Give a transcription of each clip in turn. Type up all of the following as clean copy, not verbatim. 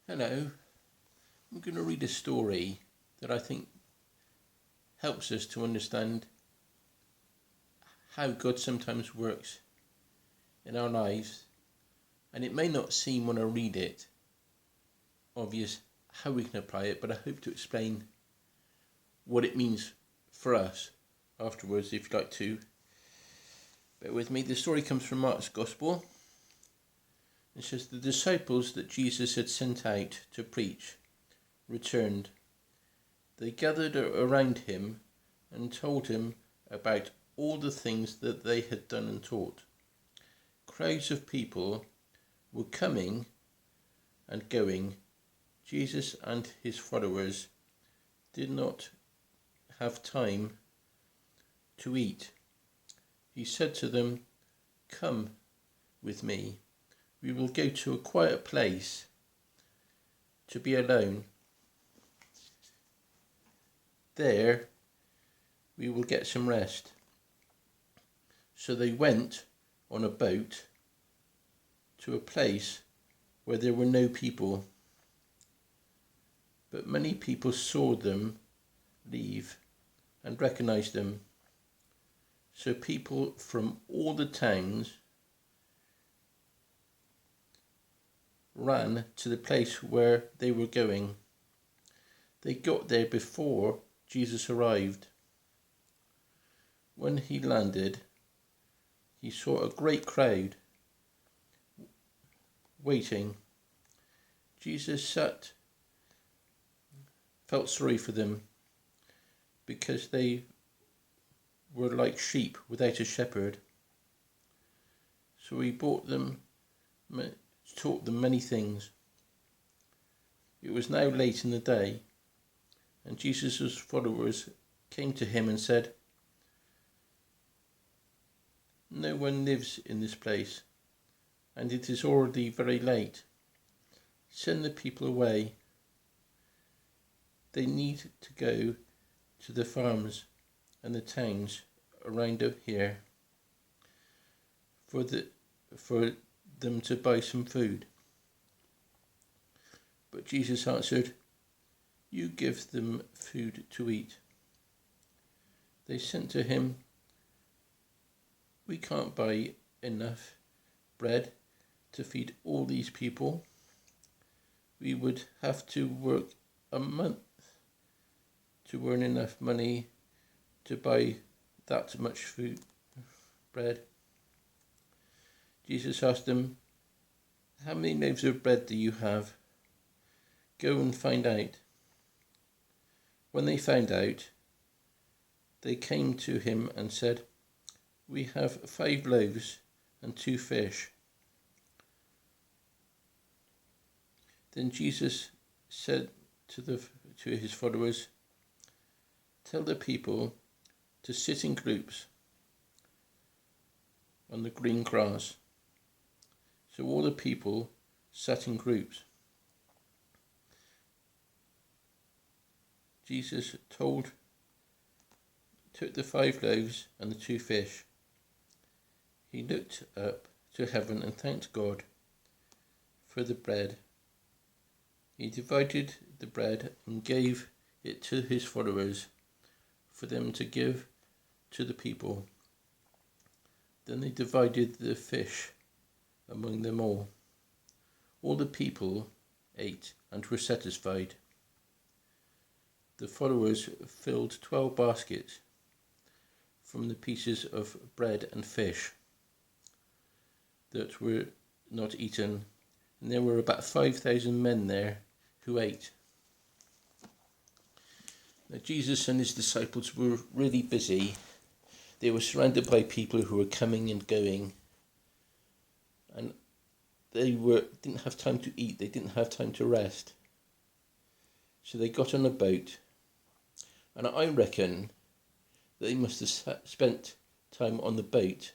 Hello, I'm going to read a story that I think helps us to understand how God sometimes works in our lives, and it may not seem when I read it obvious how we can apply it, but I hope to explain what it means for us afterwards, if you'd like to. Bear with me. The story comes from Mark's Gospel. It says, the disciples that Jesus had sent out to preach returned. They gathered around him and told him about all the things that they had done and taught. Crowds of people were coming and going. Jesus and his followers did not have time to eat. He said to them, "Come with me. We will go to a quiet place to be alone. There we will get some rest." So they went on a boat to a place where there were no people. But many people saw them leave and recognized them. So people from all the towns ran to the place where they were going. They got there before Jesus arrived. When he landed, he saw a great crowd waiting. Jesus felt sorry for them because they were like sheep without a shepherd. So he taught them many things. It was now late in the day, and Jesus' followers came to him and said, "No one lives in this place, and it is already very late. Send the people away. They need to go to the farms and the towns around here for them to buy some food." But Jesus answered, "You give them food to eat." They said to him, "We can't buy enough bread to feed all these people. We would have to work a month to earn enough money to buy that much bread." Jesus asked them, "How many loaves of bread do you have? Go and find out." When they found out, they came to him and said, "We have 5 loaves and 2 fish. Then Jesus said to his followers, "Tell the people to sit in groups on the green grass." So all the people sat in groups. Jesus took the 5 loaves and the 2 fish. He looked up to heaven and thanked God for the bread. He divided the bread and gave it to his followers for them to give to the people. Then they divided the fish among them all. All the people ate and were satisfied. The followers filled 12 baskets from the pieces of bread and fish that were not eaten, and there were about 5,000 men there who ate. Now, Jesus and his disciples were really busy. They were surrounded by people who were coming and going, and they didn't have time to eat. They didn't have time to rest. So they got on a boat, and I reckon they must have spent time on the boat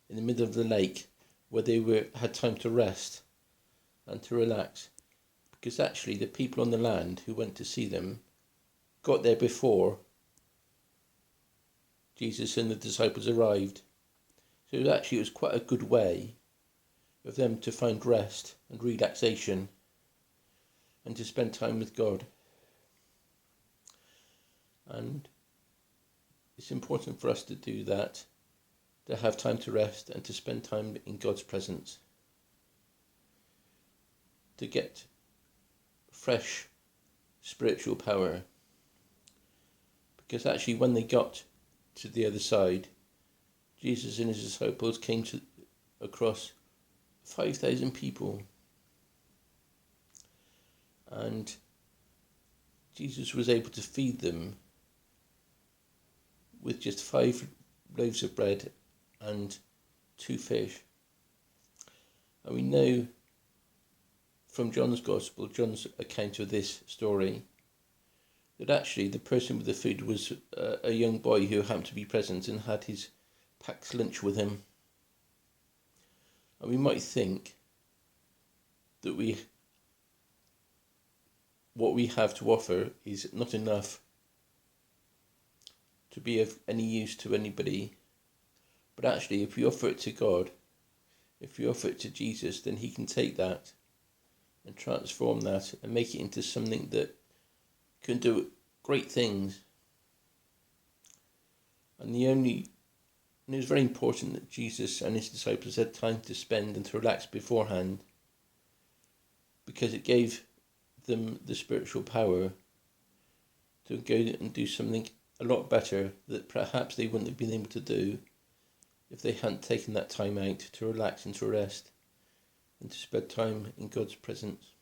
in the middle of the lake where they had time to rest and to relax, because actually the people on the land who went to see them got there before Jesus and the disciples arrived. So it was quite a good way of them to find rest and relaxation. and to spend time with God. And it's important for us to do that, to have time to rest and to spend time in God's presence, to get fresh spiritual power. Because actually when they got to the other side, Jesus and his disciples came across 5,000 people. And Jesus was able to feed them with just 5 loaves of bread and 2 fish. And we know from John's Gospel, John's account of this story, that actually the person with the food was a young boy who happened to be present and had his packed lunch with him. And we might think that what we have to offer is not enough to be of any use to anybody. But actually, if we offer it to God, if we offer it to Jesus, then he can take that and transform that and make it into something that can do great things. And it was very important that Jesus and his disciples had time to spend and to relax beforehand, because it gave them the spiritual power to go and do something a lot better that perhaps they wouldn't have been able to do if they hadn't taken that time out to relax and to rest and to spend time in God's presence.